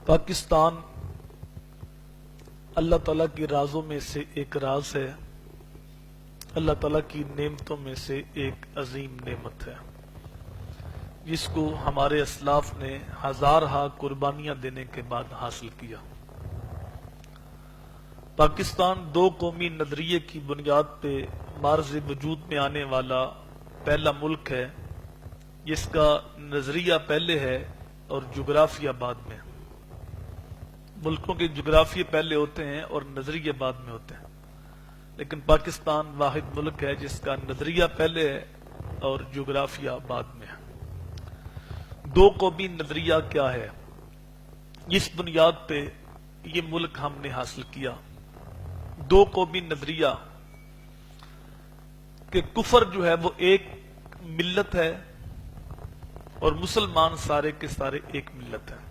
पाकिस्तान अल्लाह ताला की राजों में से एक राज है, अल्लाह ताला की नेमतों में से एक अजीम नेमत है, जिसको हमारे असलाफ ने हजारहा कुर्बानियां देने के बाद हासिल किया। पाकिस्तान दो कौमी नजरिए की बुनियाद पे मार्ज वजूद में आने वाला पहला मुल्क है, जिसका नजरिया पहले है और जुग्राफिया बाद में। मुल्कों के जुग्राफिये पहले होते हैं और नजरिए बाद में होते हैं, लेकिन पाकिस्तान वाहिद मुल्क है जिसका नजरिया पहले है और जुग्राफिया बाद में है। दो कौमी नजरिया क्या है, जिस बुनियाद पे ये मुल्क हमने हासिल किया। दो कौमी नजरिया कि कुफर जो है वो एक मिल्लत है और मुसलमान सारे के सारे एक मिल्लत है।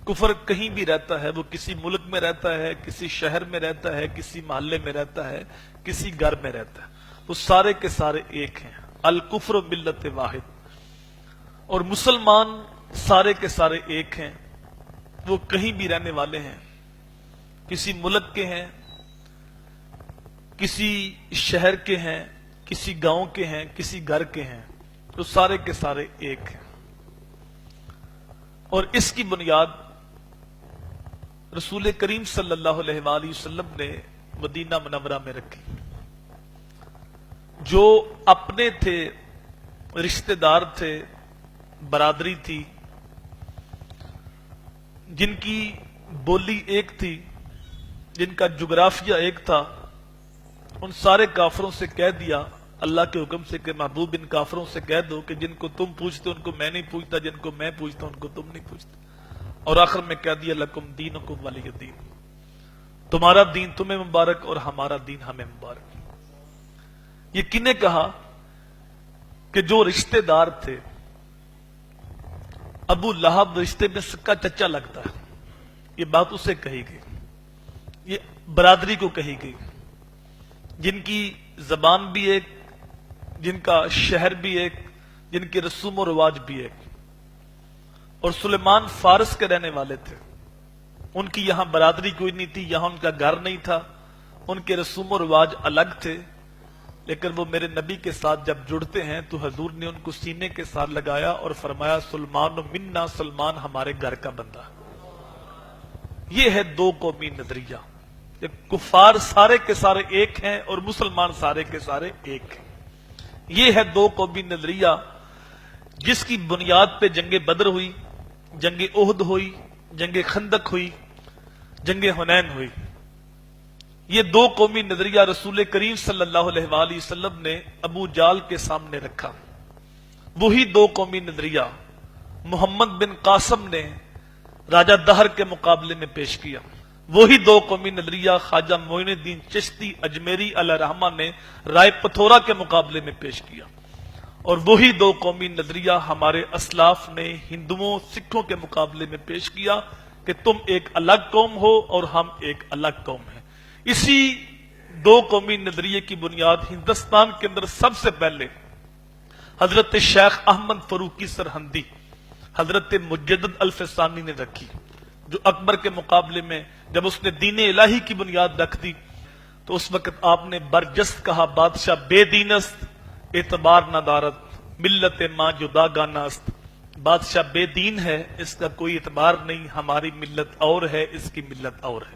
कुफर कहीं भी रहता है, वो किसी मुल्क में रहता है, किसी शहर में रहता है, किसी मोहल्ले में रहता है, किसी घर में रहता है, वो सारे के सारे एक हैं। अल कुफ्र मिल्लत वाहिद। और मुसलमान सारे के सारे एक हैं, वो कहीं भी रहने वाले हैं, किसी मुल्क के हैं, किसी शहर के हैं, किसी गांव के हैं, किसी घर के हैं, तो सारे के सारे एक हैं। और इसकी बुनियाद रसूल करीम सल्लल्लाहु अलैहि वसल्लम ने मदीना मुनव्वरा में रखी। जो अपने थे, रिश्तेदार थे, बरादरी थी, जिनकी बोली एक थी, जिनका जुग्राफिया एक था, उन सारे काफरों से कह दिया अल्लाह के हुक्म से कि महबूब इन काफरों से कह दो कि जिनको तुम पूछते उनको मैं नहीं पूछता, जिनको मैं पूछता उनको तुम नहीं पूछते। और आखिर में कह दिया लकुम दीनुकुम वलिय दीन, तुम्हारा दीन तुम्हें मुबारक और हमारा दीन हमें मुबारक। ये किने कहा कि जो रिश्तेदार थे, अबू लहब रिश्ते में सक्का चचा लगता है, ये बात उसे कही गई, ये बरादरी को कही गई, जिनकी जबान भी एक, जिनका शहर भी एक, जिनके रसूम और रिवाज भी एक। और सुलेमान फारस के रहने वाले थे, उनकी यहां बरादरी कोई नहीं थी, यहां उनका घर नहीं था, उनके रसूम और रिवाज अलग थे, लेकिन वो मेरे नबी के साथ जब जुड़ते हैं तो हजूर ने उनको सीने के साथ लगाया और फरमाया सुलमान मिन्ना, सलमान हमारे घर का बंदा। ये है दो कौमी नजरिया, कुफार सारे के सारे एक हैं और मुसलमान सारे के सारे एक हैं। ये है दो कौमी नजरिया, जिसकी बुनियाद पे जंगे बदर हुई, जंगे ओहद हुई, जंगे खंदक हुई, जंगे हुनैन हुई। ये दो कौमी नजरिया रसूल करीम सल्लल्लाहु अलैहि वसल्लम ने अबू जाल के सामने रखा। वही दो कौमी नजरिया मोहम्मद बिन कासम ने राजा दहर के मुकाबले में पेश किया। वही दो कौमी नजरिया ख्वाजा मोइनुद्दीन चिश्ती अजमेरी अलैहि रहमा ने राय पथोरा के मुकाबले में पेश किया। और वही दो कौमी नजरिया हमारे असलाफ ने हिंदुओं सिखों के मुकाबले में पेश किया कि तुम एक अलग कौम हो और हम एक अलग कौम हैं। इसी दो कौमी नजरिए की बुनियाद हिंदुस्तान के अंदर सबसे पहले हजरत शेख अहमद फरूकी सरहंदी, हजरत मुजद्दिद अल-फसानी ने रखी, जो अकबर के मुकाबले में जब उसने दीन इलाही की बुनियाद रख दी तो उस वक्त आपने बरजस्त कहा बादशाह बेदीनस्त एतबार नदारत मिल्लत मां जुदा गानास्त। बादशाह बेदीन है, इसका कोई एतबार नहीं, हमारी मिल्लत और है, इसकी मिल्लत और है।